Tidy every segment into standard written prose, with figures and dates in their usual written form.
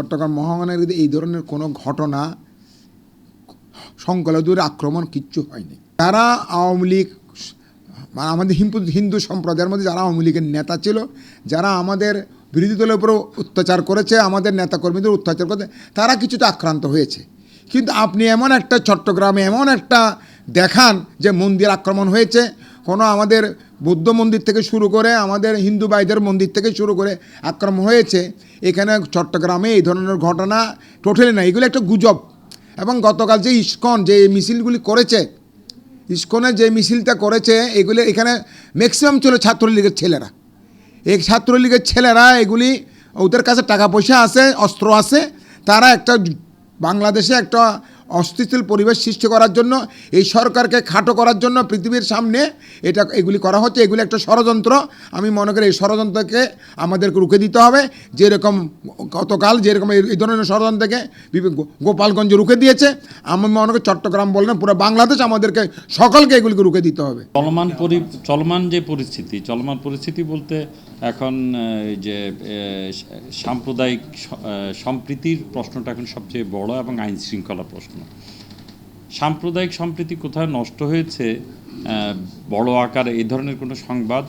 চট্টগ্রাম মহানগরীতে এই ধরনের কোনো ঘটনা সংখ্যালঘুদের আক্রমণ কিচ্ছু হয়নি। যারা আওয়ামী লীগ আমাদের হিন্দু সম্প্রদায়ের মধ্যে যারা আওয়ামী লীগের নেতা ছিল, যারা আমাদের বিরোধী দলের উপর অত্যাচার করেছে, আমাদের নেতাকর্মীদের অত্যাচার করেছে, তারা কিছুটা আক্রান্ত হয়েছে। কিন্তু আপনি এমন একটা চট্টগ্রামে এমন একটা দেখান যে মন্দির আক্রমণ হয়েছে, কোনো আমাদের বৌদ্ধ মন্দির থেকে শুরু করে আমাদের হিন্দু ভাইদের মন্দির থেকে শুরু করে আক্রমণ হয়েছে। এখানে চট্টগ্রামে এই ধরনের ঘটনা টোটালি না, এগুলো একটা গুজব। এবং গতকাল যে ইস্কন যে মিছিলগুলি করেছে, ইস্কনের যে মিছিলটা করেছে, এগুলি এখানে ম্যাক্সিমাম ছিল ছাত্রলীগের ছেলেরা। এই ছাত্রলীগের ছেলেরা এগুলি ওদের কাছে টাকা পয়সা আছে, অস্ত্র আছে, তারা একটা বাংলাদেশে একটা অস্থিতিশীল পরিবেশ সৃষ্টি করার জন্য, এই সরকারকে খাটো করার জন্য পৃথিবীর সামনে এগুলি করা হচ্ছে। এগুলি একটা ষড়যন্ত্র। আমি মনে করি এই ষড়যন্ত্রকে আমাদেরকে রুখে দিতে হবে। যেরকম গতকাল যেরকম এই ধরনের ষড়যন্ত্রকে গোপালগঞ্জ রুখে দিয়েছে, আমি মনে করি চট্টগ্রাম বললেন পুরো বাংলাদেশ আমাদেরকে সকলকে এগুলিকে রুখে দিতে হবে। চলমান পরিস্থিতি বলতে এখন যে সাম্প্রদায়িক সম্প্রীতির প্রশ্নটা এখন সবচেয়ে বড় এবং আইন শৃঙ্খলা প্রশ্ন। সাম্প্রদায়িক সম্প্রীতি কোথায় নষ্ট হয়েছে বড় আকারে এই ধরনের কোনো সংবাদ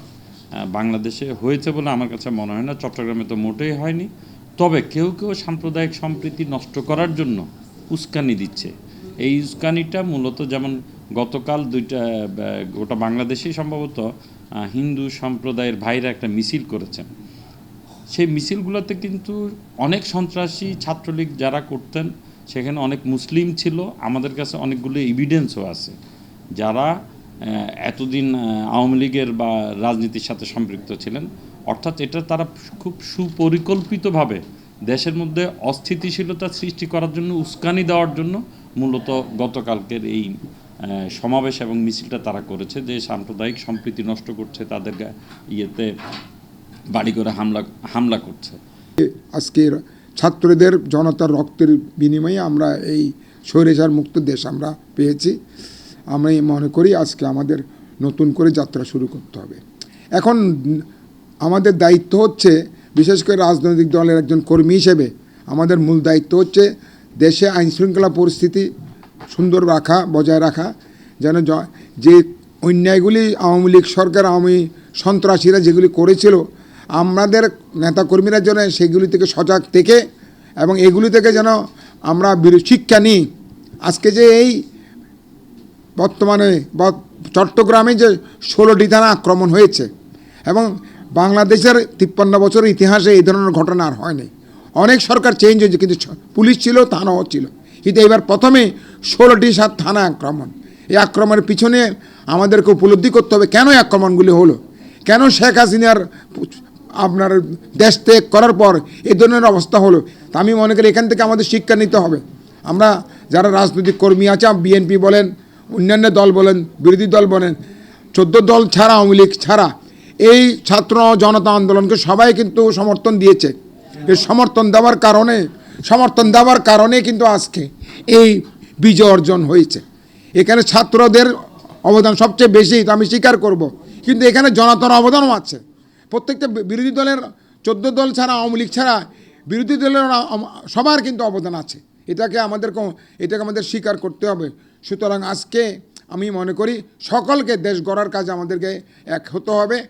বাংলাদেশে হয়েছে বলে আমার কাছে মনে হয় না। চট্টগ্রামে তো মোটেই হয়নি। তবে কেউ কেউ সাম্প্রদায়িক সম্প্রীতি নষ্ট করার জন্য উস্কানি দিচ্ছে। এই উস্কানিটা মূলত যেমন গতকাল গোটা বাংলাদেশেই সম্ভবত হিন্দু সম্প্রদায়ের ভাইরা একটা মিছিল করেছেন। সেই মিছিলগুলোতে কিন্তু অনেক সন্ত্রাসী ছাত্রলীগ যারা করতেন, সেখানে অনেক মুসলিম ছিল। আমাদের কাছে অনেকগুলো এভিডেন্সও আছে যারা এতদিন আওয়ামী লীগের বা রাজনীতির সাথে সম্পৃক্ত ছিলেন। অর্থাৎ এটা তারা খুব সুপরিকল্পিতভাবে দেশের মধ্যে অস্থিতিশীলতা সৃষ্টি করার জন্য, উস্কানি দেওয়ার জন্য মূলত গতকালকের এই সমাবেশ এবং মিছিলটা তারা করেছে, যে সাম্প্রদায়িক সম্প্রীতি নষ্ট করছে, তাদের ইয়েতে বাড়ি করে হামলা করছে। আজকের ছাত্রদের জনতার রক্তের বিনিময়ে আমরা এই স্বৈরাচার মুক্ত দেশ আমরা পেয়েছি। আমি মনে করি আজকে আমাদের নতুন করে যাত্রা শুরু করতে হবে। এখন আমাদের দায়িত্ব হচ্ছে, বিশেষ করে রাজনৈতিক দলের একজন কর্মী হিসেবে আমাদের মূল দায়িত্ব হচ্ছে দেশে আইনশৃঙ্খলা পরিস্থিতি সুন্দর রাখা, বজায় রাখা, যেন যে অন্যায়গুলি আওয়ামী লীগ সরকার, আওয়ামী সন্ত্রাসীরা যেগুলি করেছিল, আমাদের নেতাকর্মীরা যেন সেগুলি থেকে সজাগ থেকে এবং এগুলি থেকে যেন আমরা শিক্ষা নিই। আজকে যে এই বর্তমানে চট্টগ্রামে যে 16টি থানা আক্রমণ হয়েছে, এবং বাংলাদেশের 53 বছরের ইতিহাসে এই ধরনের ঘটনা আর হয়নি। অনেক সরকার চেঞ্জ হয়েছে, কিন্তু পুলিশ ছিল, থানাও ছিল, কিন্তু এবার প্রথমে 16টি থানা আক্রমণ। এই আক্রমণের পিছনে আমাদেরকে উপলব্ধি করতে হবে কেন এই আক্রমণগুলি হলো, কেন শেখ হাসিনার আপনার দেশ ত্যাগ করার পর এই ধরনের অবস্থা হলো। তা আমি মনে করি এখান থেকে আমাদের শিক্ষা নিতে হবে। আমরা যারা রাজনৈতিক কর্মী আছে, বিএনপি বলেন, অন্যান্য দল বলেন, বিরোধী দল বলেন, 14 দল ছাড়া, আওয়ামী লীগ ছাড়া এই ছাত্র জনতা আন্দোলনকে সবাই কিন্তু সমর্থন দিয়েছে। এই সমর্থন দেওয়ার কারণে কিন্তু আজকে এই বিজয় অর্জন হয়েছে। এখানে ছাত্রদের অবদান সবচেয়ে বেশি, তো আমি স্বীকার করব, কিন্তু এখানে জনতার অবদানও আছে। প্রত্যেকটা বিরোধী দলের 14 দল ছাড়া, আওয়ামী লীগ ছাড়া বিরোধী দলের সবার কিন্তু অবদান আছে। এটাকে আমাদের স্বীকার করতে হবে। সুতরাং আজকে আমি মনে করি সকলকে দেশ গড়ার কাজে আমাদেরকে এক হতে হবে।